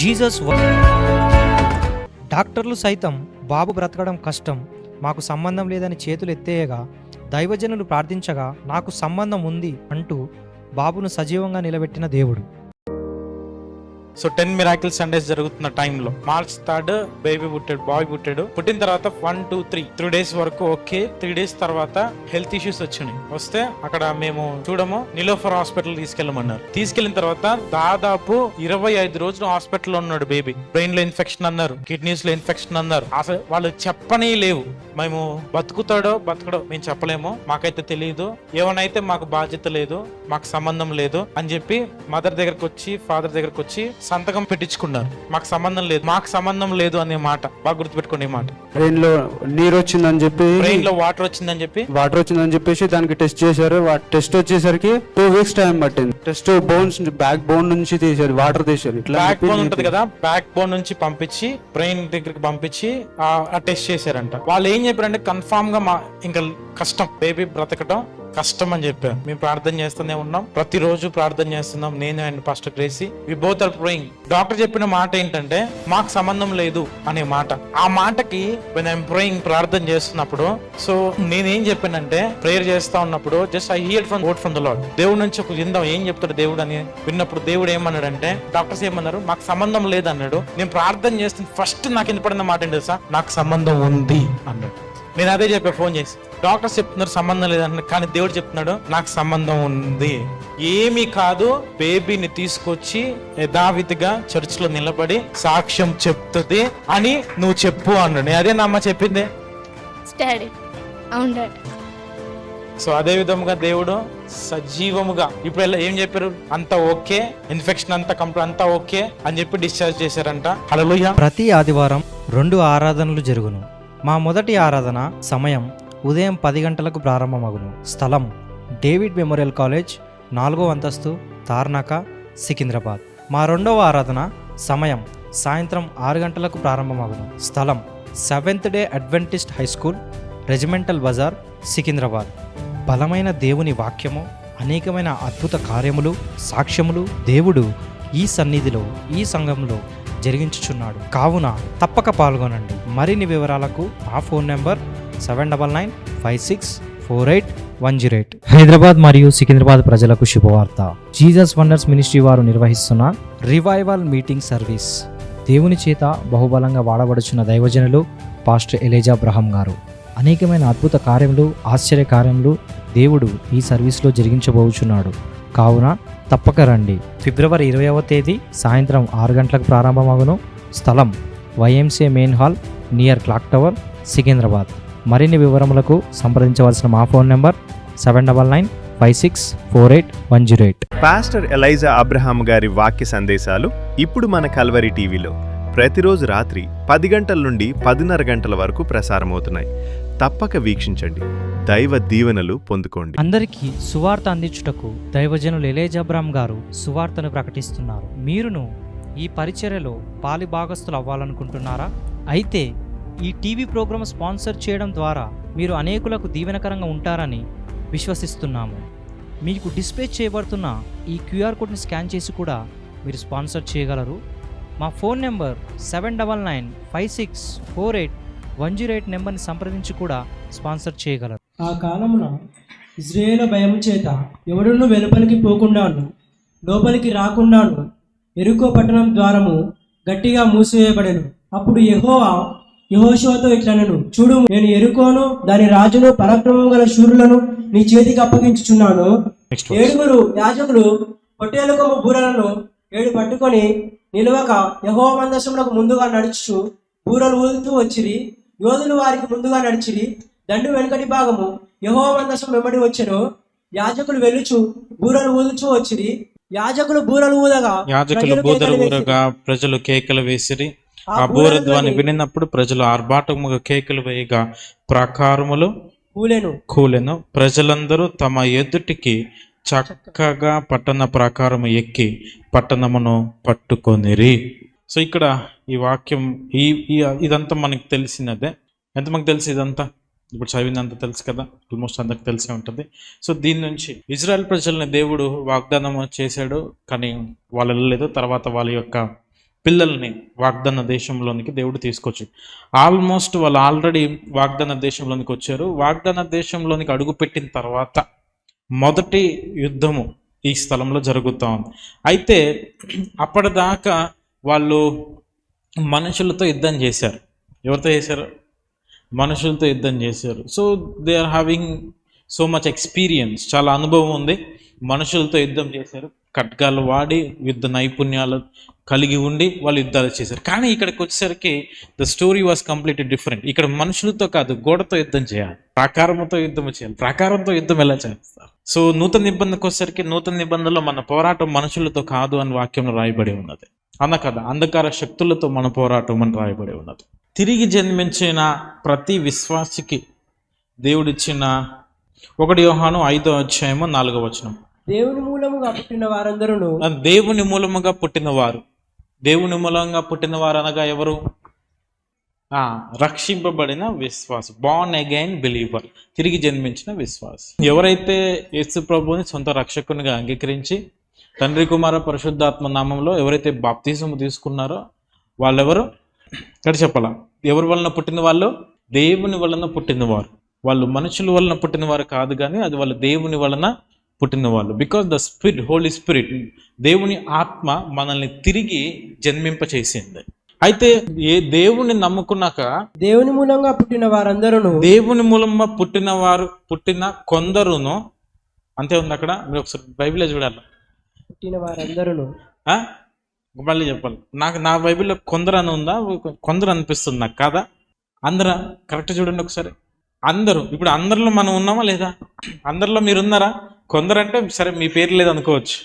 Jesus డాక్టర్లు సైతం బాబు బ్రతకడం కష్టం, మాకు సంబంధం లేదని చేతులు ఎత్తేయగా దైవజనులు ప్రార్థించగా నాకు సంబంధం ఉంది అంటూ బాబును సజీవంగా నిలబెట్టిన దేవుడు. సో 10 మిరాకిల్ సండేస్ జరుగుతున్న టైంలో మార్చ్ 3rd బేబీ పుట్టాడు, బాయ్ పుట్టాడు. పుట్టిన తర్వాత 1, 2, 3 డేస్ వరకు ఓకే. 3 డేస్ తర్వాత హెల్త్ ఇష్యూస్ వచ్చినాయి. వస్తే అక్కడ మేము చూడము నిలోఫర్ హాస్పిటల్ తీసుకెళ్ళమన్నారు. తీసుకెళ్లిన తర్వాత దాదాపు 25 రోజులు హాస్పిటల్లో ఉన్నాడు బేబీ. బ్రెయిన్ లో ఇన్ఫెక్షన్ అన్నారు, కిడ్నీస్ లో ఇన్ఫెక్షన్ అన్నారు. అసలు వాళ్ళు చెప్పనే లేవు. మేము బతుకుతాడో బతకడో మేము చెప్పలేము, మాకైతే తెలియదు, ఏమనైతే మాకు బాధ్యత లేదు, మాకు సంబంధం లేదు అని చెప్పి మదర్ దగ్గరకు వచ్చి ఫాదర్ దగ్గరకు వచ్చి సంతకం పెట్టించుకున్నారు. మాకు సంబంధం లేదు, మాకు సంబంధం లేదు అనే మాట బాగా గుర్తుపెట్టుకునే మాట. బ్రెయిన్ లో నీరు వచ్చిందని చెప్పి, బ్రెయిన్ లో వాటర్ వచ్చిందని చెప్పేసి దానికి టెస్ట్ చేశారు. టెస్ట్ వచ్చేసరికి 2 weeks టైం పట్టింది. టెస్ట్ బోన్స్, బ్యాక్ బోన్ నుంచి తీసారు, వాటర్ తీసారు. ఇట్లా బ్యాక్ బోన్ ఉంటది కదా, బ్యాక్ బోన్ నుంచి పంపించి బ్రెయిన్ దగ్గరికి పంపించి ఆ టెస్ట్ చేశారంట. వాళ్ళు ఏం చెప్పారంటే కన్ఫామ్ గా ఇంకా కష్టం, బేబీ బ్రతకటం కష్టం అని చెప్పారు. మేము ప్రార్థన చేస్తూనే ఉన్నాం, ప్రతిరోజు ప్రార్థన చేస్తున్నాం, నేను and pastor Gracie, we both are praying. Doctor చెప్పిన మాట ఏంటంటే మాకు సంబంధం లేదు అనే మాట. ఆ మాటకి when I'm praying, ప్రార్థన చేస్తున్నప్పుడు, సో నేనేం చెప్పానంటే ప్రేయర్ చేస్తా ఉన్నప్పుడు just I here from word from the lord. దేవుడి నుంచి ఒక విందాం ఏం చెప్తాడు దేవుడు అని విన్నప్పుడు దేవుడు ఏమన్నాడంటే, డాక్టర్స్ ఏమన్నారు, మాకు సంబంధం లేదు అన్నాడు. నేను ప్రార్థన చేస్తున్న ఫస్ట్ నాకు వినపడిన మాట ఏంటి తెలుసా, నాకు సంబంధం ఉంది అన్నాడు. నేను అదే చెప్పా ఫోన్ చేసి, డాక్టర్స్ చెప్తున్నారు సంబంధం లేదన్న, కానీ దేవుడు చెప్తున్నాడు నాకు సంబంధం ఉంది. ఏమీ కాదు, బేబీని తీసుకొచ్చి యథావిధిగా చర్చ్ లో నిలబడి సాక్ష్యం చెప్తుంది అని నువ్వు చెప్పు అన్నాడు. అదే నా అమ్మ చెప్పింది. సో అదే విధముగా దేవుడు సజీవముగా ఇప్పుడు ఏం చెప్పారు, అంతా ఓకే, ఇన్ఫెక్షన్ అంతా కంప్లీట్ అంతా ఓకే అని చెప్పి డిశ్చార్జ్ చేశారంట. హల్లెలూయా. ప్రతి ఆదివారం 2 ఆరాధనలు జరుగును. మా మొదటి ఆరాధన సమయం ఉదయం 10 గంటలకు ప్రారంభమగును. స్థలం డేవిడ్ మెమోరియల్ కాలేజ్, 4వ అంతస్తు, తార్నాక, సికింద్రాబాద్. మా రెండవ ఆరాధన సమయం సాయంత్రం 6 గంటలకు ప్రారంభమగును. స్థలం seventh day adventist high school, regimental Bazaar, Secunderabad. బలమైన దేవుని వాక్యము, అనేకమైన అద్భుత కార్యములు, సాక్ష్యములు దేవుడు ఈ సన్నిధిలో, ఈ సంఘంలో జరిగించుచున్నాడు. కావున తప్పక పాల్గొనండి. మరిన్ని వివరాలకు మా ఫోన్ నెంబర్ 795648 హైదరాబాద్ మరియు సికింద్రాబాద్ ప్రజలకు శుభవార్త. జీసస్ వండర్స్ మినిస్ట్రీ వారు నిర్వహిస్తున్న రివైవల్ మీటింగ్ సర్వీస్. దేవుని చేత బహుబలంగా వాడబడుచున్న దైవజనులు పాస్టర్ ఎలీజా అబ్రహాం గారు అనేకమైన అద్భుత కార్యములు, ఆశ్చర్య కార్యములు దేవుడు ఈ సర్వీస్లో జరిగించబోచున్నాడు. కావున తప్పక రండి. ఫిబ్రవరి 20వ తేదీ సాయంత్రం 6 గంటలకు ప్రారంభమగును. స్థలం YMCA main hall near clock tower, Secunderabad. మరిన్ని వివరములకు సంప్రదించవలసిన మా phone number 795648 pastor Elijah Abraham గారి వాక్య సందేశాలు ఇప్పుడు మన కల్వరి టీవీలో ప్రతిరోజు రాత్రి 10 గంటల నుండి 10:30 గంటల వరకు ప్రసారమవుతున్నాయి. తప్పక వీక్షించండి, దైవ దీవెనలు పొందుకోండి. అందరికీ సువార్త అందించుటకు దైవజనులు ఎలీజా అబ్రహాం గారు సువార్తను ప్రకటిస్తున్నారు. మీరును ఈ పరిచర్యలో పాలి భాగస్థులు అవ్వాలనుకుంటున్నారా? అయితే ఈ టీవీ ప్రోగ్రాం స్పాన్సర్ చేయడం ద్వారా మీరు అనేకులకు దీవెనకరంగా ఉంటారని విశ్వసిస్తున్నాము. మీకు డిస్ప్లే చేయబడుతున్న ఈ QR కోడ్ని స్కాన్ చేసి కూడా మీరు స్పాన్సర్ చేయగలరు. మా ఫోన్ నెంబర్ 7995648108 నెంబర్ని సంప్రదించి కూడా స్పాన్సర్ చేయగలరు. ఆ కాలమున ఇశ్రాయేలు భయం చేత ఎవడును వెలుపలికి పోకుండాను లోపలికి రాకుండాను యెరికో పట్టణం ద్వారము గట్టిగా మూసివేయబడెను. అప్పుడు యెహోషువతో ఇట్లనెను, చూడు, నేను యెరికోను దాని రాజును పరాక్రమం గల శూరులను నీ చేతికి అప్పగించుచున్నాను. 7 యాజకులు పొట్టేలు కొమ్ము బూరలను 7 పట్టుకొని నిలవక యెహోవా మందసమునకు ముందుగా నడుచు బూరలు ఊదుతూ వచ్చిరి. యోధులు వారికి ముందుగా నడిచిరి. దండు వెనుకటి భాగము యెహోవా మందసం వెంబడి వచ్చెను. యాజకులు వెళ్ళుచు బూరలు ఊదుచూ వచ్చిరి. యాజకులు బూరలు ఊదగా ప్రజలు కేకలు వేసిరి. ఆ బూర ధ్వని వినినప్పుడు ప్రజలు ఆర్భాటముగా కేకలు వేయగా ప్రాకారములు కూలెను. ప్రజలందరూ తమ ఎదుటికి చక్కగా పట్టణ ప్రాకారము ఎక్కి పట్టణమును పట్టుకొనిరి. సో ఇక్కడ ఈ వాక్యం ఇదంతా మనకు తెలిసినదే. ఎంత మనకు తెలిసి ఇదంతా ఇప్పుడు చదివిందంతా తెలుసు కదా, ఆల్మోస్ట్ అందరికి తెలిసే ఉంటుంది. సో దీని నుంచి ఇజ్రాయెల్ ప్రజల్ని దేవుడు వాగ్దానం చేశాడు, కానీ వాళ్ళు వెళ్ళలేదు. తర్వాత వాళ్ళ యొక్క పిల్లల్ని వాగ్దాన దేశంలోనికి దేవుడు తీసుకొచ్చి ఆల్మోస్ట్ వాళ్ళు ఆల్రెడీ వాగ్దాన దేశంలోనికి వచ్చారు. వాగ్దాన దేశంలోనికి అడుగుపెట్టిన తర్వాత మొదటి యుద్ధము ఈ స్థలంలో జరుగుతూ ఉంది. అయితే అప్పటిదాకా వాళ్ళు మనుషులతో యుద్ధం చేశారు. ఎవరితో చేశారు? మనుషులతో యుద్ధం చేశారు. So they are having so much experience, చాలా అనుభవం ఉంది. మనుషులతో యుద్ధం చేశారు, ఖడ్గాలు వాడి యుద్ధ నైపుణ్యాలు కలిగి ఉండి వాళ్ళు యుద్ధాలు చేశారు. కానీ ఇక్కడికి వచ్చేసరికి the story was completely different. ఇక్కడ మనుషులతో కాదు, గోడతో యుద్ధం చేయాలి, ప్రాకారంతో యుద్ధం చేయాలి. ప్రాకారంతో యుద్ధం ఎలా చేస్తారు? సో నూతన నిబంధనకు వచ్చేసరికి నూతన నిబంధనలో మన పోరాటం మనుషులతో కాదు అని వాక్యంలో రాయబడి ఉన్నది. అన్న కదా, అంధకార శక్తులతో మన పోరాటం అని రాయబడి ఉన్నది. తిరిగి జన్మించిన ప్రతి విశ్వాసికి దేవుడిచ్చిన 1 యోహాను 5:4 దేవుని మూలముగా పుట్టిన వారందరూ దేవుని మూలముగా పుట్టినవారు. దేవుని మూలంగా పుట్టినవారు అనగా ఎవరు? రక్షింపబడిన విశ్వాసం, బార్న్ అగైన్ బిలీవర్, తిరిగి జన్మించిన విశ్వాసం. ఎవరైతే యేసు ప్రభువుని సొంత రక్షకునిగా అంగీకరించి తండ్రి కుమార పరిశుద్ధాత్మ నామంలో ఎవరైతే బాప్తిజము తీసుకున్నారో వాళ్ళెవరు? ఇక్కడ చెప్పాలా, ఎవరి వలన పుట్టిన వాళ్ళు? దేవుని వలన పుట్టినవారు. వాళ్ళు మనుషుల వలన పుట్టినవారు కాదు, కానీ అది వాళ్ళు దేవుని వలన పుట్టిన వాళ్ళు. Because the spirit, holy spirit, దేవుని ఆత్మ మనల్ని తిరిగి జన్మింప చేసింది. అయితే ఏ దేవుని నమ్ముకున్నాక దేవుని మూలంగా పుట్టిన వారందరూ, దేవుని మూలంగా పుట్టిన కొందరును, అంతే ఉంది అక్కడ. మీరు ఒకసారి బైబిల్లో చూడాలి, పుట్టిన వారందరూ. మళ్ళీ చెప్పాలి. నా బైబిల్లో కొందరు అని ఉందా? కొందరు అనిపిస్తుంది నాకు, కాదా? అందరా? కరెక్ట్ చూడండి ఒకసారి. అందరూ. ఇప్పుడు అందరిలో మనం ఉన్నామా లేదా? అందరిలో మీరు ఉన్నారా? కొందరు అంటే సరే మీ పేరు లేదు అనుకోవచ్చు.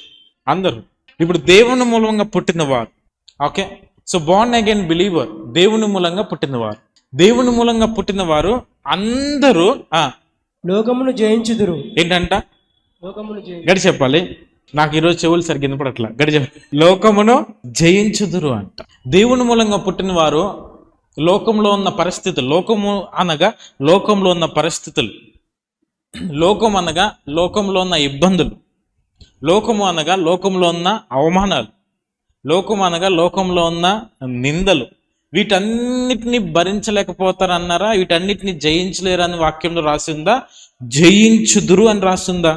అందరూ ఇప్పుడు దేవుని మూలంగా పుట్టినవారు. Okay, so born again believer, దేవుని మూలంగా పుట్టినవారు. దేవుని మూలంగా పుట్టినవారు అందరూ లోకమును జయించుదురు. ఏంటంట? లోకమును గడి చెప్పాలి. నాకు ఈరోజు చెవులు సరిగ్గా వినపడట్లా. గడి చెప్పాలి. లోకమును జయించుదురు అంట. దేవుని మూలంగా పుట్టినవారు లోకంలో ఉన్న పరిస్థితులు, లోకము అనగా లోకంలో ఉన్న పరిస్థితులు, లోకం అనగా లోకంలో ఉన్న ఇబ్బందులు, లోకము అనగా లోకంలో ఉన్న అవమానాలు, లోకం అనగా లోకంలో ఉన్న నిందలు, వీటన్నిటిని భరించలేకపోతారన్నారా? వీటన్నిటిని జయించలేరని వాక్యంలో రాసిందా? జయించుదురు అని రాసిందా?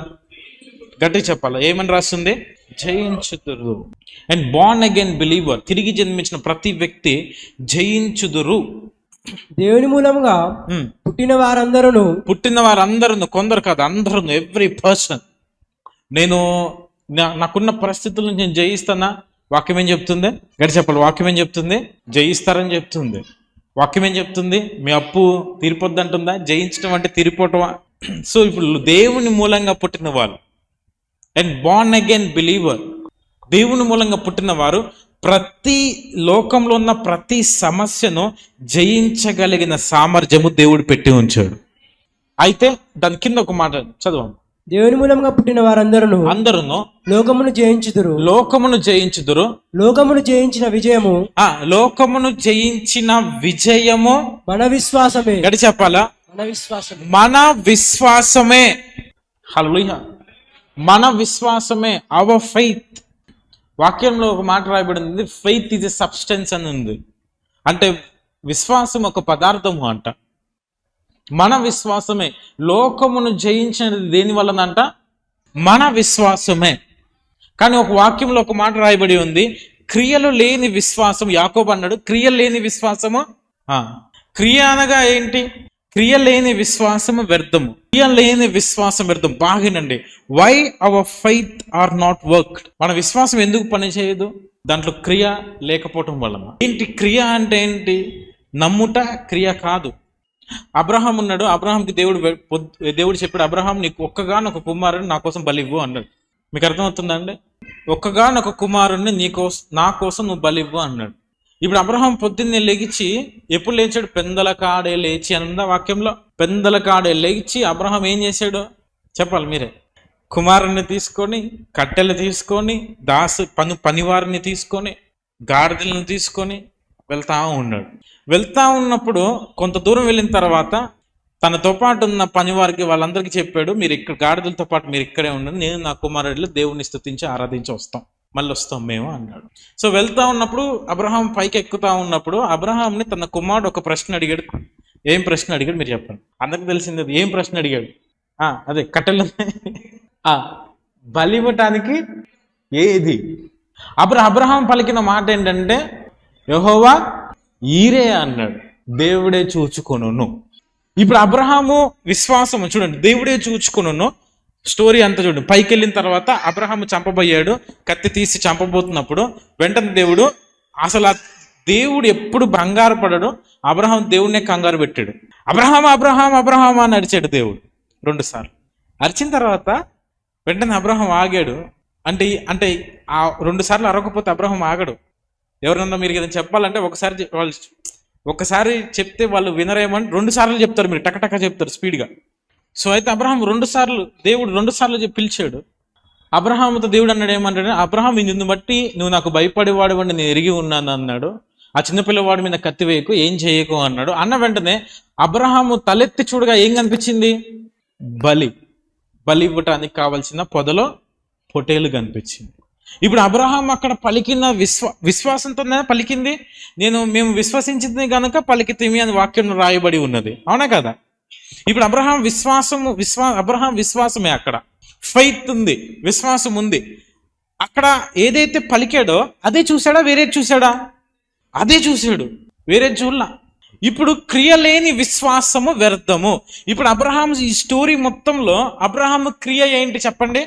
గట్టి చెప్పాలా, ఏమని రాస్తుంది? జయించుదురు. అండ్ బార్న్ అగైన్ బిలీవర్, తిరిగి జన్మించిన ప్రతి వ్యక్తి జయించుదురు. దేవుని మూలంగా పుట్టిన వారందరూ, కొందరు కాదు, అందరూ, ఎవ్రీ పర్సన్. నాకున్న పరిస్థితులను నేను జయిస్తానా? వాక్యం ఏం చెప్తుంది? గడి చెప్పాలి. వాక్యం ఏం చెప్తుంది? జయిస్తారని చెప్తుంది. వాక్యం ఏం చెప్తుంది? మీ అప్పు తీరిపోద్ది అంటుందా? జయించడం అంటే తీరిపోవటమా? సో ఇప్పుడు దేవుని మూలంగా పుట్టిన వాళ్ళు అండ్ బార్న్ అగైన్ బిలీవర్, దేవుని మూలంగా పుట్టిన వారు ప్రతి లోకంలో ఉన్న ప్రతి సమస్యను జయించగలిగిన సామర్థ్యము దేవుడు పెట్టి ఉంచాడు. అయితే దాని కింద ఒక మాట చదవండి. దేవుని మూలంగా పుట్టిన వారందరూ లోకమును జయించుదురు. లోకమును జయించిన విజయము మన విశ్వాసమే. గడి చెప్పాలా? మన విశ్వాసమే. హల్లెలూయా. మన విశ్వాసమే, అవర్ ఫెయిత్. వాక్యంలో ఒక మాట రాయబడింది, ఫెయిత్ ఈజ్ ఎ సబ్స్టెన్స్ అని ఉంది. అంటే విశ్వాసం ఒక పదార్థము అంట. మన విశ్వాసమే. లోకమును జయించినది దేని వలనంట? మన విశ్వాసమే. కానీ ఒక వాక్యంలో ఒక మాట రాయబడి ఉంది, క్రియలు లేని విశ్వాసం. యాకోబు అన్నాడు, క్రియ లేని విశ్వాసము. క్రియ అనగా ఏంటి? క్రియ లేని విశ్వాసము వ్యర్థము. క్రియ లేని విశ్వాసం వ్యర్థం. బాగినండి. Why our faith are not worked? మన విశ్వాసం ఎందుకు పని చేయదు? దాంట్లో క్రియ లేకపోవటం వలన. ఏంటి క్రియ అంటే? ఏంటి? నమ్ముట క్రియ కాదు. అబ్రహాం ఉన్నాడు. అబ్రహాంకి దేవుడు చెప్పాడు, అబ్రహాం నీకు ఒక్కగానొక కుమారుని నా కోసం బలివ్వు అన్నాడు. మీకు అర్థమవుతుందండి? ఒక్కగానొక కుమారుణ్ణి నా కోసం నువ్వు బలివ్వు అన్నాడు. ఇప్పుడు అబ్రహాం పొద్దున్నే లేచి, ఎప్పుడు లేచాడు? పెందల కాడే లేచి అన్న వాక్యంలో. పెందల కాడే లేచి అబ్రహాం ఏం చేశాడు చెప్పాలి మీరే? కుమారుణ్ణి తీసుకొని, కట్టెలు తీసుకొని, పనివారిని తీసుకొని, గాడిదలను తీసుకొని వెళ్తా ఉన్నాడు. వెళ్తా ఉన్నప్పుడు కొంత దూరం వెళ్ళిన తర్వాత తనతో పాటు ఉన్న పనివారికి వాళ్ళందరికీ చెప్పాడు, మీరు ఇక్కడ గాడిదలతో పాటు మీరు ఇక్కడే ఉండండి, నేను నా కుమారుడిలో దేవుని స్తుతించి ఆరాధించి వస్తాం. మళ్ళీ వస్తాం మేము అన్నాడు. సో వెళ్తా ఉన్నప్పుడు అబ్రహాం పైకి ఎక్కుతా ఉన్నప్పుడు అబ్రహాంని తన కుమారుడు ఒక ప్రశ్న అడిగాడు. ఏం ప్రశ్న అడిగాడు మీరు చెప్పండి. అందరికి తెలిసింది అది. ఏం ప్రశ్న అడిగాడు? అదే కట్టెలు బలి ఇవ్వటానికి ఏది? అబ్రహాం పలికిన మాట ఏంటంటే యెహోవా ఈరే అన్నాడు, దేవుడే చూచుకొనును. ఇప్పుడు అబ్రహాము విశ్వాసము చూడండి, దేవుడే చూచుకొనును. స్టోరీ అంతా చూడండి. పైకి వెళ్ళిన తర్వాత అబ్రహాము చంపబోయాడు, కత్తి తీసి చంపబోతున్నప్పుడు వెంటనే దేవుడు, అసలు ఆ దేవుడు ఎప్పుడు బంగారు పడడు, అబ్రహాం దేవుడినే కంగారు పెట్టాడు. అబ్రహాం అబ్రహాం అబ్రహాం అని అరిచాడు దేవుడు 2 సార్లు. అరిచిన తర్వాత వెంటనే అబ్రహాం ఆగాడు. అంటే ఆ 2 సార్లు అరవకపోతే అబ్రహాం ఆగడు. ఎవరన్నా మీరు ఏదైనా చెప్పాలంటే ఒకసారి చెప్తే వాళ్ళు వినరేమని 2 సార్లు చెప్తారు, మీరు టకటక చెప్తారు స్పీడ్గా. సో అయితే అబ్రహాం 2 సార్లు దేవుడు 2 సార్లు పిలిచాడు. అబ్రహాముతో దేవుడు అన్నాడు ఏమంటాడు, అబ్రహాం నిన్ను బట్టి నువ్వు నాకు భయపడేవాడు అని నేను ఎరిగి ఉన్నాను అన్నాడు. ఆ చిన్నపిల్లవాడి మీద కత్తి వేయకు, ఏం చేయకు అన్నాడు. అన్న వెంటనే అబ్రహాము తలెత్తి చూడగా ఏం కనిపించింది? బలి ఇవ్వటానికి కావాల్సిన పొదలో పొటేలు కనిపించింది. ఇప్పుడు అబ్రహాం అక్కడ పలికిన విశ్వాసంతోనే పలికింది. మేము విశ్వసించింది కనుక పలికితేమి అని వాక్యం రాయబడి ఉన్నది, అవునా కదా? ఇప్పుడు అబ్రహాం విశ్వాసమే. అక్కడ ఫెయిత్ ఉంది, విశ్వాసం ఉంది. అక్కడ ఏదైతే పలికాడో అదే చూసాడా, వేరే చూసాడా? అదే చూశాడు, వేరే చూడలా. ఇప్పుడు క్రియ లేని విశ్వాసము వ్యర్థము. ఇప్పుడు అబ్రహాం ఈ స్టోరీ మొత్తంలో అబ్రహాం క్రియ ఏంటి చెప్పండి?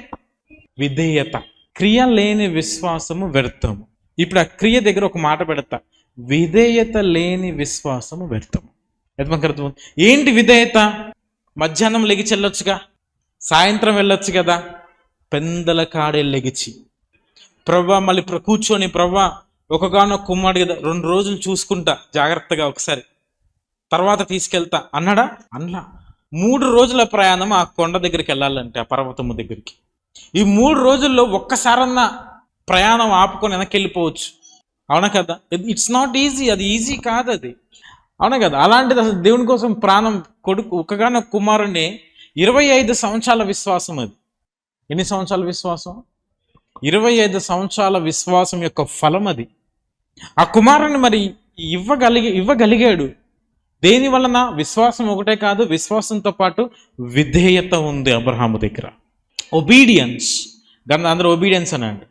విధేయత. క్రియ లేని విశ్వాసము వ్యర్థము. ఇప్పుడు ఆ క్రియ దగ్గర ఒక మాట పెడతా, విధేయత లేని విశ్వాసము వ్యర్థము. అర్థం ఏంటి విధేయత? మధ్యాహ్నం లెగిచి వెళ్ళొచ్చుగా, సాయంత్రం వెళ్ళొచ్చు కదా, పెందల కాడే లెగిచి ప్రవ్వా మళ్ళీ కూర్చొని ప్రవ్వా ఒకగానొక కుమ్మాడు కదా, 2 రోజులు చూసుకుంటా జాగ్రత్తగా, ఒకసారి తర్వాత తీసుకెళ్తా అన్నాడా? అన్నా. 3 రోజుల ప్రయాణం ఆ కొండ దగ్గరికి వెళ్ళాలంటే, ఆ పర్వతము దగ్గరికి. ఈ 3 రోజుల్లో ఒక్కసారన్నా ప్రయాణం ఆపుకొని వెనక్కి వెళ్ళిపోవచ్చు, అవునా కదా? ఇట్స్ నాట్ ఈజీ, అది ఈజీ కాదు అది, అవునా కదా? అలాంటిది అసలు దేవుని కోసం ప్రాణం కొడుకు ఒక్కగానొక కుమారుణ్ణి 25 సంవత్సరాల విశ్వాసం. అది ఎన్ని సంవత్సరాల విశ్వాసం? 25 సంవత్సరాల విశ్వాసం యొక్క ఫలం అది. ఆ కుమారుని మరి ఇవ్వగలిగాడు దేని వలన? విశ్వాసం ఒకటే కాదు, విశ్వాసంతో పాటు విధేయత ఉంది అబ్రహాము దగ్గర. ఒబీడియన్స్, దాన్ని అందరూ ఒబీడియన్స్ అనండి.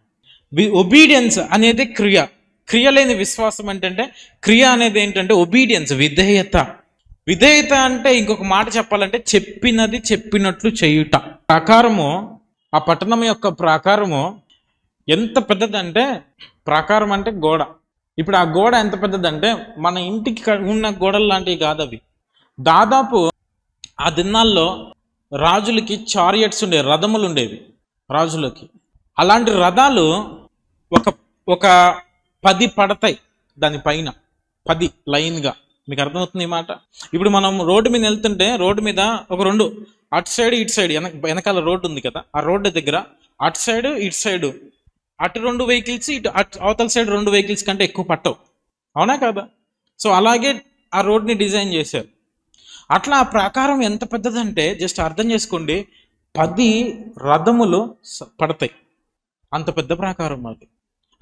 ఒబీడియన్స్ అనేది క్రియ లేని విశ్వాసం అంటే, క్రియ అనేది ఏంటంటే ఒబీడియన్స్, విధేయత. విధేయత అంటే ఇంకొక మాట చెప్పాలంటే చెప్పినది చెప్పినట్లు చేయుట. ప్రాకారము, ఆ పట్టణం యొక్క ప్రాకారము ఎంత పెద్దదంటే, ప్రాకారం అంటే గోడ. ఇప్పుడు ఆ గోడ ఎంత పెద్దదంటే మన ఇంటికి ఉన్న గోడలు లాంటివి కాదు అవి. దాదాపు ఆ దినాల్లో రాజులకి చారియట్స్ ఉండేవి, రథములు ఉండేవి రాజులకి. అలాంటి రథాలు ఒక 10 పడతాయి దానిపైన, 10 లైన్గా. మీకు అర్థమవుతుంది ఈ మాట? ఇప్పుడు మనం రోడ్డు మీద వెళ్తుంటే రోడ్డు మీద ఒక 2 అటు సైడ్ ఇటు సైడ్ వెనకాల రోడ్డు ఉంది కదా, ఆ రోడ్డు దగ్గర అటు సైడ్ ఇటు సైడ్, అటు 2 వెహికల్స్, ఇటు అవతల సైడ్ 2 వెహికల్స్ కంటే ఎక్కువ పట్టవు, అవునా కదా? సో అలాగే ఆ రోడ్ని డిజైన్ చేశారు. అట్లా ఆ ప్రాకారం ఎంత పెద్దదంటే జస్ట్ అర్థం చేసుకోండి, 10 రథములు పడతాయి, అంత పెద్ద ప్రాకారం అది.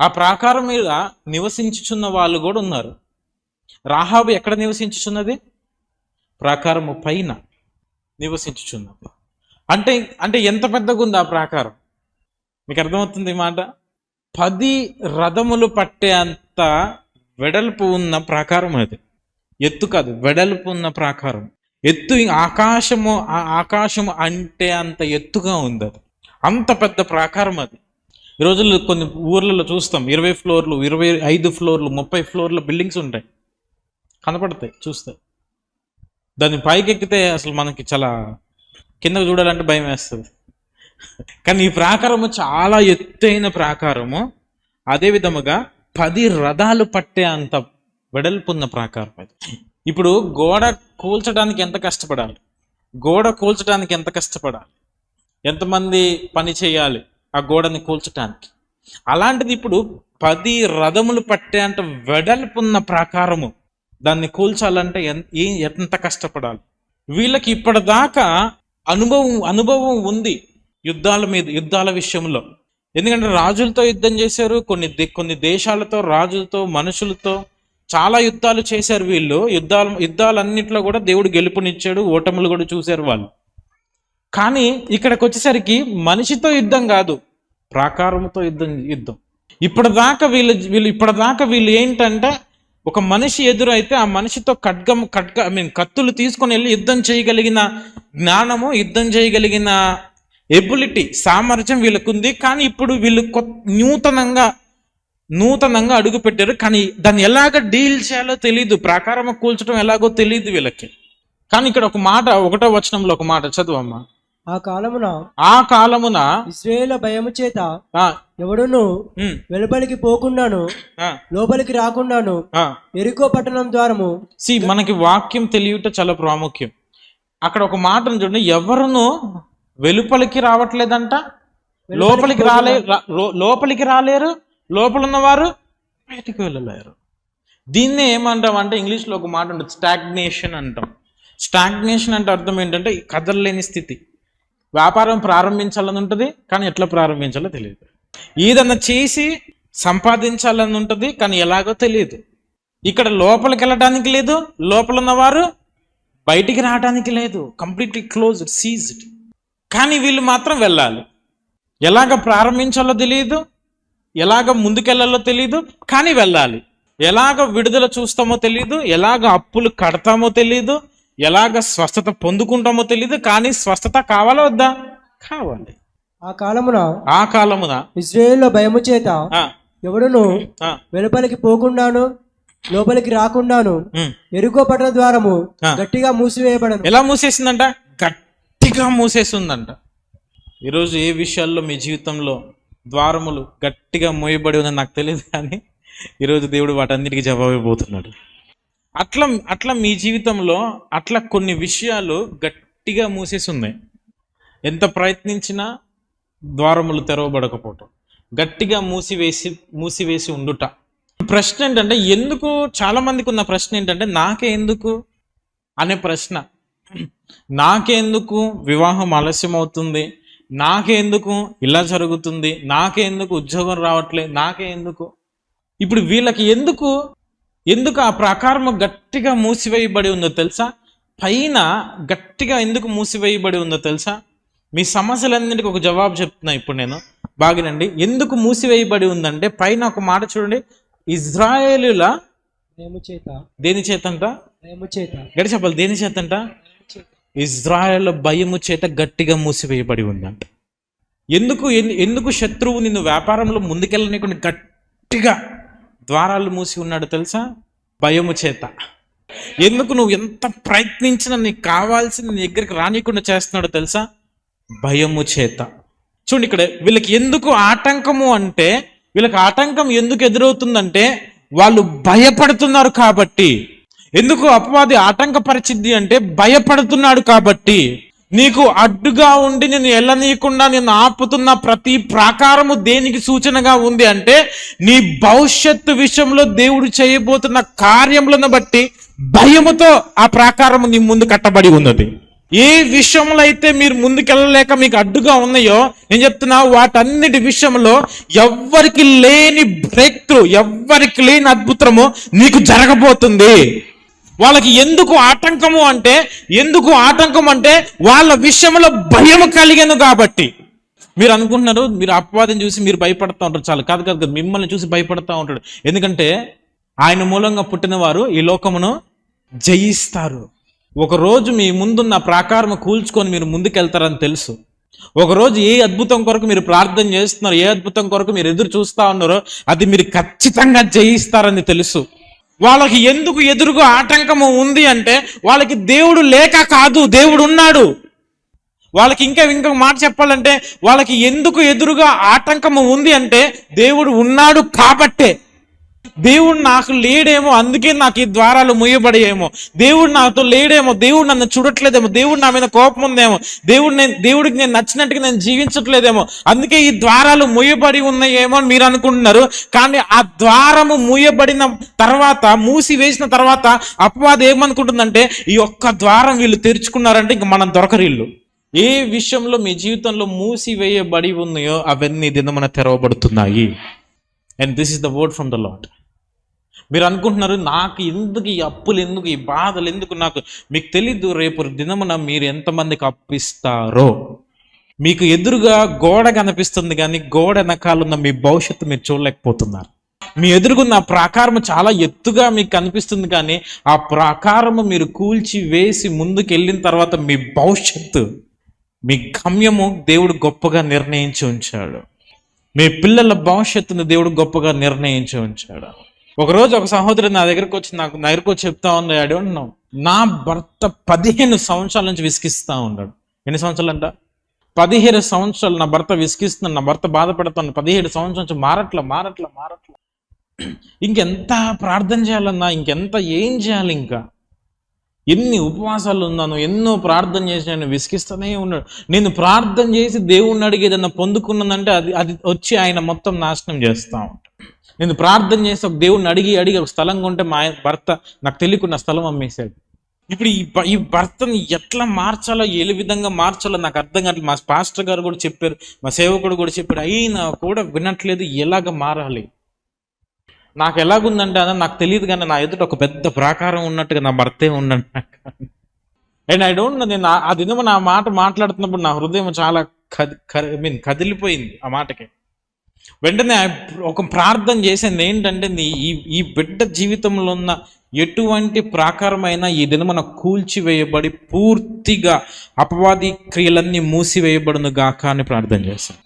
ఆ ప్రాకారం మీద నివసించుచున్న వాళ్ళు కూడా ఉన్నారు. రాహాబు ఎక్కడ నివసించుచున్నది? ప్రాకారము పైన నివసించుచున్నది. అంటే ఎంత పెద్దగా ఉంది ఆ ప్రాకారం? మీకు అర్థమవుతుంది మాట? 10 రథములు పట్టే అంత వెడల్పు ఉన్న ప్రాకారం అది. ఎత్తు కాదు, వెడల్పు ఉన్న ప్రాకారం. ఎత్తు ఆకాశము అంటే అంత ఎత్తుగా ఉంది అది, అంత పెద్ద ప్రాకారం అది. ఈ రోజుల్లో కొన్ని ఊర్లలో చూస్తాం 20 ఫ్లోర్లు, 25 ఫ్లోర్లు, 30 ఫ్లోర్ల బిల్డింగ్స్ ఉంటాయి, కనపడతాయి చూస్తే. దాన్ని పైకి ఎక్కితే అసలు మనకి చాలా కిందకు చూడాలంటే భయం వేస్తుంది. కానీ ఈ ప్రాకారము చాలా ఎత్తైన ప్రాకారము. అదే విధముగా 10 రథాలు పట్టే అంత వెడల్పున్న ప్రాకారం అది. ఇప్పుడు గోడ కూల్చడానికి ఎంత కష్టపడాలి? ఎంతమంది పని చేయాలి ఆ గోడని కూల్చడానికి? అలాంటిది ఇప్పుడు 10 రథములు పట్టే అంత వెడల్పున్న ప్రాకారము, దాన్ని కూల్చాలంటే ఎంత కష్టపడాలి? వీళ్ళకి ఇప్పటిదాకా అనుభవం ఉంది యుద్ధాల విషయంలో. ఎందుకంటే రాజులతో యుద్ధం చేశారు, కొన్ని దేశాలతో, రాజులతో, మనుషులతో చాలా యుద్ధాలు చేశారు వీళ్ళు. యుద్ధాలన్నింటిలో కూడా దేవుడు గెలుపునిచ్చాడు, ఓటములు కూడా చూశారు వాళ్ళు. కానీ ఇక్కడికి వచ్చేసరికి మనిషితో యుద్ధం కాదు, ప్రాకారంతో యుద్ధం. ఇప్పటిదాకా వీళ్ళు ఏంటంటే ఒక మనిషి ఎదురైతే ఆ మనిషితో కత్తులు తీసుకొని వెళ్ళి యుద్ధం చేయగలిగిన జ్ఞానము, యుద్ధం చేయగలిగిన ఎబిలిటీ, సామర్థ్యం వీళ్ళకుంది. కానీ ఇప్పుడు వీళ్ళు నూతనంగా అడుగు పెట్టారు. కానీ దాన్ని ఎలాగ డీల్ చేయాలో తెలియదు, ప్రాకారం కూల్చడం ఎలాగో తెలియదు వీళ్ళకి. కానీ ఇక్కడ ఒక మాట, 1వ వచనంలో ఒక మాట చదువమ్మా. ఆ కాలమున ఇశ్రాయేలు భయము చేత ఎవడును వెలుపలికి పోకుండాను లోపలికి రాకుండాను యెరికో పట్టణం ద్వారము. మనకి వాక్యం తెలియట చాలా ప్రాముఖ్యం. అక్కడ ఒక మాట చూడండి, ఎవరును వెలుపలికి రావట్లేదంట, లోపలికి రాలేరు, లోపల ఉన్నవారు బయటికి వెళ్ళలేరు. దీన్నే ఏమంటాం అంటే ఇంగ్లీష్లో ఒక మాట ఉంటుంది, స్టాగ్నేషన్ అంటాం. స్టాగ్నేషన్ అంటే అర్థం ఏంటంటే కదలలేని స్థితి. వ్యాపారం ప్రారంభించాలని ఉంటుంది, కానీ ఎట్లా ప్రారంభించాలో తెలియదు. ఏదన్నా చేసి సంపాదించాలని ఉంటుంది, కానీ ఎలాగో తెలియదు. ఇక్కడ లోపలికి వెళ్ళడానికి లేదు, లోపల ఉన్నవారు బయటికి రావడానికి లేదు. Completely closed, seized. కానీ వీళ్ళు మాత్రం వెళ్ళాలి. ఎలాగ ప్రారంభించాలో తెలియదు, ఎలాగ ముందుకెళ్లాలో తెలియదు, కానీ వెళ్ళాలి. ఎలాగ విడుదల చూస్తామో తెలియదు, ఎలాగ అప్పులు కడతామో తెలియదు, ఎలాగ స్వస్థత పొందుకుంటామో తెలియదు, కానీ స్వస్థత కావాలా వద్దా? కావాలి. ఆ కాలమున ఇశ్రాయేలు భయము చేత ఎవడును వెలుపలికి పోకుండాను లోపలికి రాకుండాను యెరికో పట్టణ ద్వారము గట్టిగా మూసివేయబడను. ఎలా మూసేసిందంట? గట్టిగా మూసేసిందంట. ఈరోజు ఏ విషయాల్లో మీ జీవితంలో ద్వారములు గట్టిగా మూయబడి ఉందని నాకు తెలియదు, కానీ ఈరోజు దేవుడు వాటన్నిటికీ జవాబు ఇవ్వబోతున్నాడు. అట్లా మీ జీవితంలో అట్లా కొన్ని విషయాలు గట్టిగా మూసేసి ఉన్నాయి. ఎంత ప్రయత్నించినా ద్వారములు తెరవబడకపోవటం, గట్టిగా మూసివేసి ఉండుట. ప్రశ్న ఏంటంటే, ఎందుకు? చాలా మందికి ఉన్న ప్రశ్న ఏంటంటే, నాకే ఎందుకు అనే ప్రశ్న. నాకే ఎందుకు వివాహం ఆలస్యం అవుతుంది, నాకే ఎందుకు ఇలా జరుగుతుంది, నాకే ఎందుకు ఉద్యోగం రావట్లేదు, నాకే ఎందుకు. ఇప్పుడు వీళ్ళకి ఎందుకు ఆ ప్రాకారము గట్టిగా మూసివేయబడి ఉందో తెలుసా? పైన గట్టిగా ఎందుకు మూసివేయబడి ఉందో తెలుసా? మీ సమస్యలన్నిటికీ ఒక జవాబు చెప్తున్నా ఇప్పుడు నేను, బాగినండి. ఎందుకు మూసివేయబడి ఉందంటే, పైన ఒక మాట చూడండి, ఇజ్రాయేలుల దేని చేతంట? గడి చెప్పాలి, దేని చేతంట? ఇజ్రాయేల్ భయము చేత గట్టిగా మూసివేయబడి ఉందంట. ఎందుకు శత్రువు నిన్ను వ్యాపారంలో ముందుకెళ్ళనీకుండా గట్టిగా ద్వారాలు మూసి ఉన్నాడు తెలుసా? భయము చేత. ఎందుకు నువ్వు ఎంత ప్రయత్నించినా నీకు కావాల్సింది నీ దగ్గరికి రానికుండా చేస్తున్నాడో తెలుసా? భయము చేత. చూడండి ఇక్కడ వీళ్ళకి ఎందుకు ఆటంకము అంటే, వీళ్ళకి ఆటంకం ఎందుకు ఎదురవుతుందంటే వాళ్ళు భయపడుతున్నారు కాబట్టి. ఎందుకు అపవాది ఆటంకపరిచిద్ది అంటే భయపడుతున్నాడు కాబట్టి. నీకు అడ్డుగా ఉండి నేను వెళ్ళనీయకుండా నేను ఆపుతున్న ప్రతి ప్రాకారము దేనికి సూచనగా ఉంది అంటే, నీ భవిష్యత్తు విషయంలో దేవుడు చేయబోతున్న కార్యములను బట్టి భయముతో ఆ ప్రాకారము నీ ముందు కట్టబడి ఉన్నది. ఏ విషయంలో అయితే మీరు ముందుకెళ్ళలేక మీకు అడ్డుగా ఉన్నాయో నేను చెప్తున్నా, వాటన్నిటి విషయంలో ఎవ్వరికి లేని బ్రేక్ త్రూ, ఎవ్వరికి లేని అద్భుతము నీకు జరగబోతుంది. వాళ్ళకి ఎందుకు ఆటంకం అంటే వాళ్ళ విషయంలో భయం కలిగను కాబట్టి. మీరు అనుకుంటున్నారు, మీరు అపవాదం చూసి మీరు భయపడతా ఉంటారు. చాలా కాదు, మిమ్మల్ని చూసి భయపడతా ఉంటాడు. ఎందుకంటే ఆయన మూలంగా పుట్టిన వారు ఈ లోకమును జయిస్తారు. ఒకరోజు మీ ముందున్న ప్రాకారం కూల్చుకొని మీరు ముందుకెళ్తారని తెలుసు. ఒకరోజు ఏ అద్భుతం కొరకు మీరు ప్రార్థన చేస్తున్నారు, ఏ అద్భుతం కొరకు మీరు ఎదురు చూస్తా ఉన్నారో అది మీరు ఖచ్చితంగా జయిస్తారని తెలుసు. వాళ్ళకి ఎందుకు ఎదురుగా ఆటంకము ఉంది అంటే, వాళ్ళకి దేవుడు లేక కాదు, దేవుడు ఉన్నాడు. వాళ్ళకి ఇంకొక మాట చెప్పాలంటే, వాళ్ళకి ఎందుకు ఎదురుగా ఆటంకము ఉంది అంటే దేవుడు ఉన్నాడు కాబట్టే. దేవుడు నాకు లేడేమో, అందుకే నాకు ఈ ద్వారాలు మూయబడేమో. దేవుడు నాతో లేడేమో, దేవుడు నన్ను చూడట్లేదేమో, దేవుడు నా మీద కోపం ఉందేమో, దేవుడికి నేను నచ్చినట్టుగా నేను జీవించట్లేదేమో, అందుకే ఈ ద్వారాలు మూయబడి ఉన్నాయేమో అని మీరు అనుకుంటున్నారు. కానీ ఆ ద్వారము మూయబడిన తర్వాత, మూసివేసిన తర్వాత అపవాది ఏమనుకుంటుందంటే, ఈ ఒక్క ద్వారం వీళ్ళు తెరుచుకున్నారంటే ఇంక మనం దొరకరిల్లు. ఏ విషయంలో మీ జీవితంలో మూసివేయబడి ఉన్నాయో అవన్నీ దినమున తెరవబడుతున్నాయి. And this is the word from the Lord. మీరు అనుకుంటున్నారు నాకు ఎందుకు ఈ అప్పులు, ఎందుకు ఈ బాధలు, ఎందుకు నాకు. మీకు తెలీదు రేపు దినమున మీరు ఎంతమందికి అప్పిస్తారో. మీకు ఎదురుగా గోడ కనిపిస్తుంది కానీ గోడ వెనకాలన్న మీ భవిష్యత్తు మీరు చూడలేకపోతున్నారు. మీ ఎదురుగున్న ఆ ప్రాకారం చాలా ఎత్తుగా మీకు కనిపిస్తుంది కానీ ఆ ప్రాకారము మీరు కూల్చి వేసి ముందుకు వెళ్ళిన తర్వాత మీ భవిష్యత్తు, మీ గమ్యము దేవుడు గొప్పగా నిర్ణయించి ఉంచాడు. మీ పిల్లల భవిష్యత్తును దేవుడు గొప్పగా నిర్ణయించి ఉంచాడు. ఒకరోజు ఒక సహోదరుడు నా దగ్గరకు వచ్చి చెప్తా ఉంది, I don't know, నా భర్త 15 సంవత్సరాల నుంచి విసిగిస్తా ఉన్నాడు. ఎన్ని సంవత్సరాలు అంట? 17 సంవత్సరాలు నా భర్త విసిగిస్తున్నాడు, నా భర్త బాధపడుతున్నాడు. 17 సంవత్సరాల నుంచి మారట్లా. ఇంకెంత ప్రార్థన చేయాలన్నా, ఇంకెంత ఏం చేయాలి, ఇంకా ఎన్ని ఉపవాసాలు ఉన్నాను, ఎన్నో ప్రార్థన చేసి విసిగిస్తూనే ఉన్నాడు. నేను ప్రార్థన చేసి దేవుణ్ణి అడిగి ఏదన్నా పొందుకున్నానంటే అది వచ్చి ఆయన మొత్తం నాశనం చేస్తా ఉంటాడు. నేను ప్రార్థన చేసి ఒక దేవుణ్ణి అడిగి ఒక స్థలం కొంటే మా భర్త నాకు తెలియకుండా స్థలం అమ్మేశాడు. ఇప్పుడు ఈ భర్తని ఎట్లా మార్చాలో, ఏ విధంగా మార్చాలో నాకు అర్థం కావట్లేదు. మా పాస్టర్ గారు కూడా చెప్పారు, మా సేవకుడు కూడా చెప్పాడు, అయినా కూడా వినట్లేదు. ఎలాగ మారాలి? నాకు ఎలాగుందంటే అన్న నాకు తెలియదు కానీ నా ఎదుట ఒక పెద్ద ప్రాకారం ఉన్నట్టుగా నా భర్తే ఉన్నాడు. అండ్ ఐ డోంట్ నో, నేను ఆ దినము నా మాట మాట్లాడుతున్నప్పుడు నా హృదయం చాలా కదిలిపోయింది ఆ మాటకి. వెంటనే ఒక ప్రార్థన చేసింది ఏంటంటే, ఈ బిడ్డ జీవితంలో ఉన్న ఎటువంటి ప్రాకారమైనా ఈ దినమున కూల్చివేయబడి పూర్తిగా అపవాది క్రియలన్నీ మూసివేయబడును గాక అని ప్రార్థన చేశాను.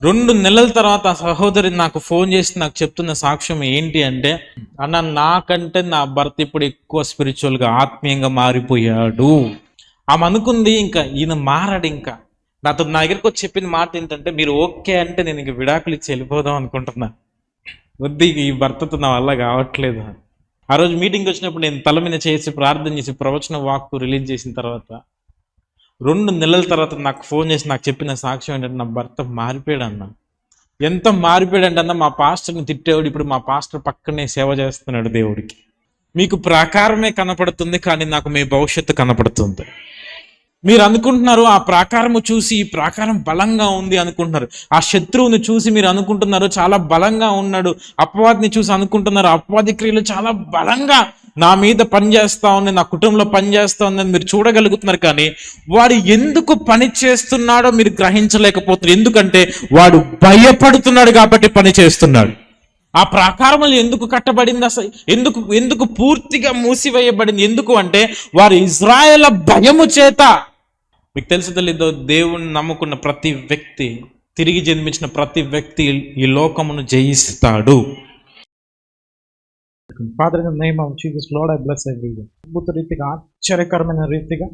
2 నెలల తర్వాత ఆ సహోదరి నాకు ఫోన్ చేసి నాకు చెప్తున్న సాక్ష్యం ఏంటి అంటే, అన్న నాకంటే నా భర్త ఇప్పుడు ఎక్కువ స్పిరిచువల్గా ఆత్మీయంగా మారిపోయాడు. ఆమె అనుకుంది ఇంకా ఈయన మారాడు. ఇంకా నా దగ్గరికి వచ్చి చెప్పిన మాట ఏంటంటే, మీరు ఓకే అంటే నేను ఇంక విడాకులు ఇచ్చి వెళ్ళిపోదాం అనుకుంటున్నా, వద్దు ఈ భర్తతో నా వల్ల కావట్లేదు. ఆ రోజు మీటింగ్కి వచ్చినప్పుడు నేను తల మీద చేసి ప్రార్థన చేసి ప్రవచన వాక్కు రిలీజ్ చేసిన తర్వాత 2 నెలల తర్వాత నాకు ఫోన్ చేసి నాకు చెప్పిన సాక్ష్యం ఏంటంటే, నా భర్త మారిపోయాడు అన్న. ఎంత మారిపోయాడంటే అన్న, మా పాస్టర్ని తిట్టేవాడు ఇప్పుడు మా పాస్టర్ పక్కనే సేవ చేస్తున్నాడు దేవుడికి. మీకు ప్రాకారమే కనపడుతుంది కానీ నాకు మీ భవిష్యత్తు కనపడుతుంది. మీరు అనుకుంటున్నారు ఆ ప్రాకారము చూసి ఈ ప్రాకారం బలంగా ఉంది అనుకుంటున్నారు. ఆ శత్రువుని చూసి మీరు అనుకుంటున్నారు చాలా బలంగా ఉన్నాడు. అపవాదిని చూసి అనుకుంటున్నారు అపవాది క్రియలు చాలా బలంగా నా మీద పనిచేస్తా ఉంది, నా కుటుంబంలో పనిచేస్తా ఉందని మీరు చూడగలుగుతున్నారు. కానీ వాడు ఎందుకు పని చేస్తున్నాడో మీరు గ్రహించలేకపోతున్నారు. ఎందుకంటే వాడు భయపడుతున్నాడు కాబట్టి పని చేస్తున్నాడు. ఆ ప్రాకారములు ఎందుకు కట్టబడింది అసలు? ఎందుకు పూర్తిగా మూసివేయబడింది? ఎందుకు అంటే వారు ఇజ్రాయేల్ భయము చేత. మీకు తెలుసు తెలీదో, దేవుణ్ణి నమ్ముకున్న ప్రతి వ్యక్తి, తిరిగి జన్మించిన ప్రతి వ్యక్తి ఈ లోకమును జయిస్తాడు. Father, in the name of Jesus, Lord, I bless everyone. అద్భుత రీతిగా, ఆశ్చర్యకరమైన రీతిగా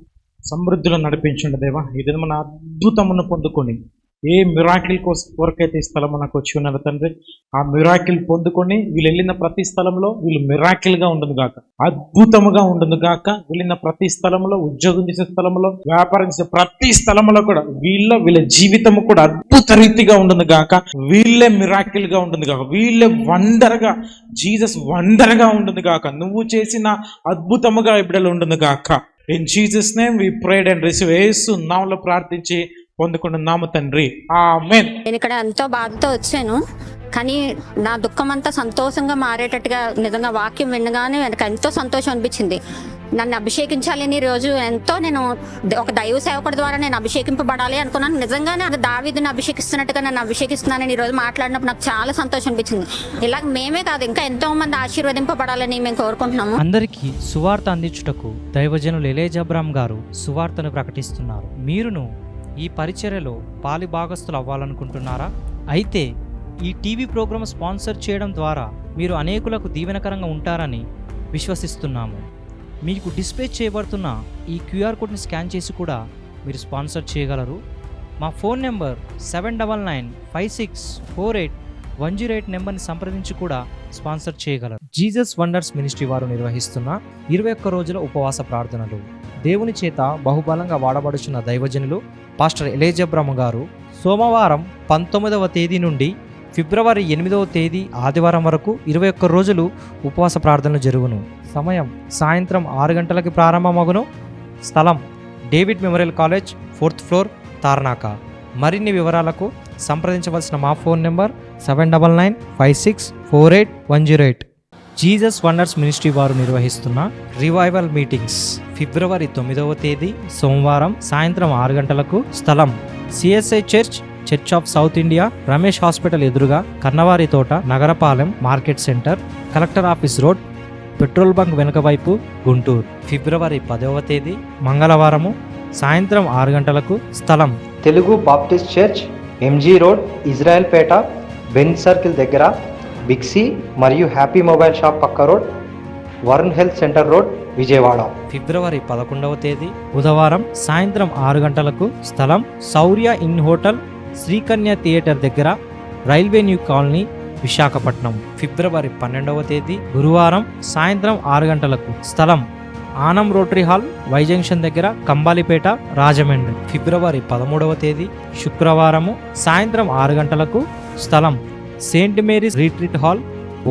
సమృద్ధిలో నడిపించండి దేవా. ఈ దిన మన అద్భుతమును పొందుకొని ఏ మిరాకిల్ కొరకైతే ఈ స్థలం మనకు వచ్చి ఉన్నారు తండ్రి, ఆ మిరాకిల్ పొందుకొని వీళ్ళు వెళ్ళిన ప్రతి స్థలంలో వీళ్ళు మిరాకిల్గా ఉండదు గాక, అద్భుతముగా ఉండదు గాక. వెళ్ళిన ప్రతి స్థలంలో, ఉద్యోగం చేసే స్థలంలో, వ్యాపారం చేసే ప్రతి స్థలంలో కూడా వీళ్ళ జీవితము కూడా అద్భుత రీతిగా ఉండదు గాక. వీళ్ళే మిరాకిల్ గా ఉంటుంది గాక, వీళ్ళే వండర్గా, జీసస్ వండర్గా ఉంటుంది గాక. నువ్వు చేసిన అద్భుతముగా బిడ్డలు ఉంటుంది గాక. In Jesus name we prayed and receive. Yesu నామములో ప్రార్థించి పొందుకుంటున్నాము తండ్రి, ఆమేన్. నేను ఇక్కడ ఎంతో బాధతో వచ్చాను, కానీ నా దుఃఖం అంతా సంతోషంగా మారేటట్టుగా నిజంగా వాక్యం వినగానే నాకు ఎంతో సంతోషం అనిపించింది. నన్ను అభిషేకించాలని రోజు ఎంతో నేను ఒక దైవ సేవకుడి ద్వారా నేను అభిషేకింపబడాలి అనుకున్నాను. నిజంగానే అది దావీదుని అభిషేకిస్తున్నట్టుగా నన్ను అభిషేకిస్తున్నానని ఈరోజు మాట్లాడినప్పుడు నాకు చాలా సంతోషం అనిపించింది. ఇలా మేమే కాదు, ఇంకా ఎంతో మంది ఆశీర్వదింపబడాలని మేము కోరుకుంటున్నాము. అందరికీ సువార్త అందించుటకు దైవజనులు ఎలేజా అబ్రహాం గారు సువార్తను ప్రకటిస్తున్నారు. మీరును ఈ పరిచర్యలో పాలి భాగస్థులు అవ్వాలనుకుంటున్నారా? అయితే ఈ టీవీ ప్రోగ్రాం స్పాన్సర్ చేయడం ద్వారా మీరు అనేకులకు దీవెనకరంగా ఉంటారని విశ్వసిస్తున్నాము. మీకు డిస్ప్లే చేయబడుతున్న ఈ క్యూఆర్ కోడ్ని స్కాన్ చేసి కూడా మీరు స్పాన్సర్ చేయగలరు. మా ఫోన్ నెంబర్ 7995648108 నెంబర్ని సంప్రదించి కూడా స్పాన్సర్ చేయగలరు. జీసస్ వండర్స్ మినిస్ట్రీ వారు నిర్వహిస్తున్న 21 రోజుల ఉపవాస ప్రార్థనలు, దేవుని చేత బహుబలంగా వాడబడుచున్న దైవజనులు పాస్టర్ ఎలేజా అబ్రహాం గారు సోమవారం 19వ తేదీ నుండి ఫిబ్రవరి 8వ తేదీ ఆదివారం వరకు 21 రోజులు ఉపవాస ప్రార్థనలు జరుగును. సమయం సాయంత్రం 6 గంటలకి ప్రారంభమగును. స్థలం David memorial college, 4th floor, Tarnaka. మరిన్ని వివరాలకు సంప్రదించవలసిన మా phone number 7995648108. Jesus wonders ministry వారు నిర్వహిస్తున్న రివైవల్ మీటింగ్స్ ఫిబ్రవరి 9వ తేదీ సోమవారం సాయంత్రం 6 గంటలకు. స్థలం CSI church of south India, Ramesh hospital ఎదురుగా, కన్నవారి తోట, Nagarapalem market centre, collector office road, petrol bunk వెనుక వైపు, గుంటూరు. ఫిబ్రవరి 10వ తేదీ మంగళవారము సాయంత్రం 6 గంటలకు. స్థలం Telugu Baptist church, MG road, Israel Peta, Benz circle దగ్గర, బిగ్సీ మరియు హ్యాపీ మొబైల్ షాప్ పక్క road, Varun health centre road, Vijayawada. ఫిబ్రవరి 11వ తేదీ బుధవారం సాయంత్రం 6 గంటలకు. స్థలం Shaurya Inn hotel, Srikanya theatre దగ్గర, రైల్వే న్యూ కాలనీ, విశాఖపట్నం. ఫిబ్రవరి 12వ తేదీ గురువారం సాయంత్రం 6 గంటలకు. స్థలం Anam Rotary hall, Y junction దగ్గర, కంబాలిపేట, రాజమండ్రి. ఫిబ్రవరి 13వ తేదీ శుక్రవారము సాయంత్రం 6 గంటలకు. స్థలం Saint Mary's retreat hall,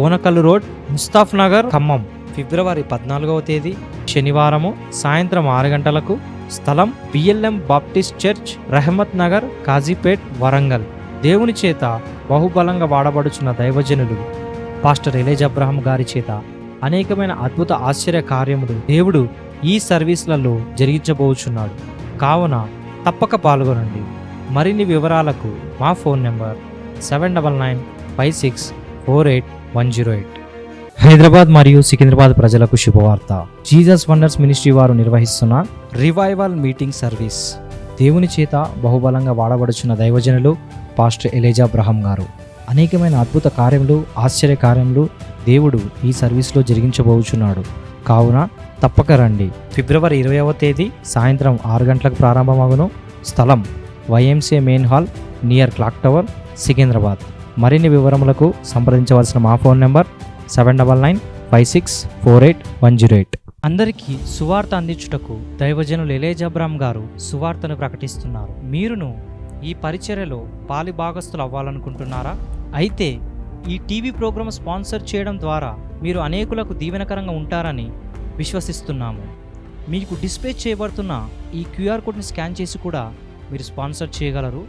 Onakallu road, Mustaf Nagar, Khammam. ఫిబ్రవరి 14వ తేదీ శనివారము సాయంత్రం 6 గంటలకు. స్థలం BLM Baptist church, Rahamat Nagar, Kazipet, Warangal. దేవుని చేత బహుబలంగా వాడబడుచున్న దైవజనులు పాస్టర్ ఎలేజ్ అబ్రహాం గారి చేత అనేకమైన అద్భుత ఆశ్చర్య కార్యములు దేవుడు ఈ సర్వీసులలో జరిగించబోచున్నాడు. కావున తప్పక పాల్గొనండి. మరిన్ని వివరాలకు మా ఫోన్ నెంబర్ 7995648108. హైదరాబాద్ మరియు సికింద్రాబాద్ ప్రజలకు శుభవార్త. జీసస్ వండర్స్ మినిస్ట్రీ వారు నిర్వహిస్తున్న రివైవల్ మీటింగ్ సర్వీస్. దేవుని చేత బహుబలంగా వాడబడుచున్న దైవజనులు పాస్టర్ ఎలేజ్ అబ్రహాం గారు అనేకమైన అద్భుత కార్యములు, ఆశ్చర్య కార్యములు దేవుడు ఈ సర్వీస్లో జరిగించబోచున్నాడు. కావున తప్పక రండి. ఫిబ్రవరి 20వ తేదీ సాయంత్రం 6 గంటలకు ప్రారంభమగును. స్థలం YMCA main hall near clock tower, Secunderabad. మరిన్ని వివరములకు సంప్రదించవలసిన మా ఫోన్ నెంబర్ 7995648108. అందరికీ సువార్త అందించుటకు దైవజనులు ఎలేజ్ అబ్రహాం గారు సువార్తను ప్రకటిస్తున్నారు. మీరును ఈ పరిచర్యలో పాలిభాగస్తులు అవ్వాలనుకుంటున్నారా? అయితే ఈ టీవీ ప్రోగ్రాం స్పాన్సర్ చేయడం ద్వారా మీరు అనేకులకు దీవెనకరంగా ఉంటారని విశ్వసిస్తున్నాము. మీకు డిస్ప్లే చేయబడుతున్న ఈ క్యూఆర్ కోడ్ని స్కాన్ చేసి కూడా మీరు స్పాన్సర్ చేయగలరు.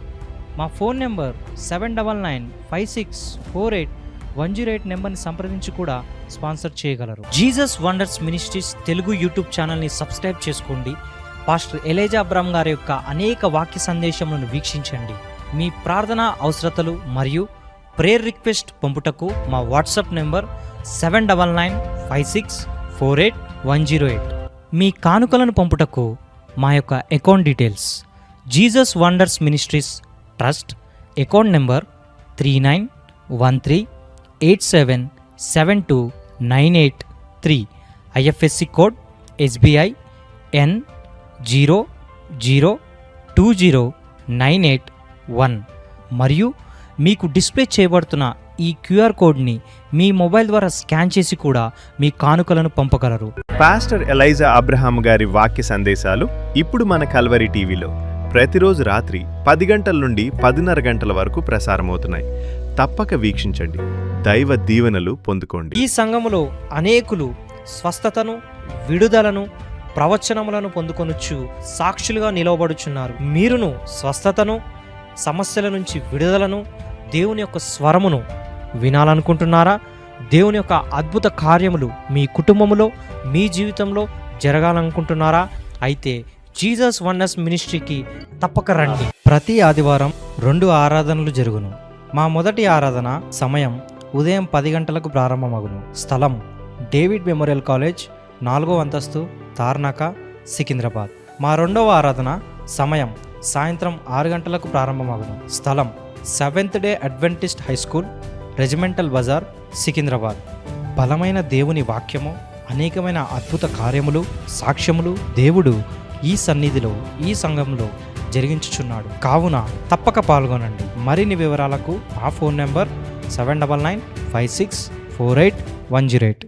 మా ఫోన్ నెంబర్ 7995648108 నెంబర్ని సంప్రదించి కూడా స్పాన్సర్ చేయగలరు. Jesus wonders ministries Telugu YouTube ఛానల్ని సబ్స్క్రైబ్ చేసుకోండి. పాస్టర్ ఎలేజ్ అబ్రహాం గారి యొక్క అనేక వాక్య సందేశములను వీక్షించండి. మీ ప్రార్థనా అవసరతలు మరియు ప్రేయర్ రిక్వెస్ట్ పంపుటకు మా వాట్సాప్ నెంబర్ 7995648108. మీ కానుకలను పంపుటకు మా యొక్క account details: Jesus wonders ministries trust account number 3913877298 IFSC code SBI N0020981 మరియు మీకు డిస్ప్లే చేయబడుతున్న ఈ క్యూఆర్ కోడ్ని మీ మొబైల్ ద్వారా స్కాన్ చేసి కూడా మీ కానుకలను పంపగలరు. పాస్టర్ ఎలైజా అబ్రహాం గారి వాక్య సందేశాలు ఇప్పుడు మన కల్వరి టీవీలో ప్రతిరోజు రాత్రి 10 గంటల నుండి 10:30 గంటల వరకు ప్రసారమవుతున్నాయి. తప్పక వీక్షించండి, దైవ దీవెనలు పొందుకోండి. ఈ సంఘములో అనేకులు స్వస్థతను, విడుదలను, ప్రవచనములను పొందుకొనుచు సాక్షులుగా నిలవబడుచున్నారు. మీరును స్వస్థతను, సమస్యల నుంచి విడుదలను, దేవుని యొక్క స్వరమును వినాలనుకుంటున్నారా? దేవుని యొక్క అద్భుత కార్యములు మీ కుటుంబములో, మీ జీవితంలో జరగాలనుకుంటున్నారా? అయితే జీసస్ వండర్స్ మినిస్ట్రీకి తప్పక రండి. ప్రతి ఆదివారం 2 ఆరాధనలు జరుగును. మా మొదటి ఆరాధన సమయం ఉదయం 10 గంటలకు ప్రారంభమగును. స్థలం డేవిడ్ మెమోరియల్ కాలేజ్, 4వ అంతస్తు, తార్నాక, సికింద్రాబాద్. మా రెండవ ఆరాధన సమయం సాయంత్రం 6 గంటలకు ప్రారంభమగును. స్థలం seventh day adventist high school, regimental Bazaar, Secunderabad. బలమైన దేవుని వాక్యము, అనేకమైన అద్భుత కార్యములు, సాక్ష్యములు దేవుడు ఈ సన్నిధిలో, ఈ సంఘంలో జరిగించుచున్నాడు. కావున తప్పక పాల్గొనండి. మరిన్ని వివరాలకు ఆ ఫోన్ నెంబర్ 7995648108.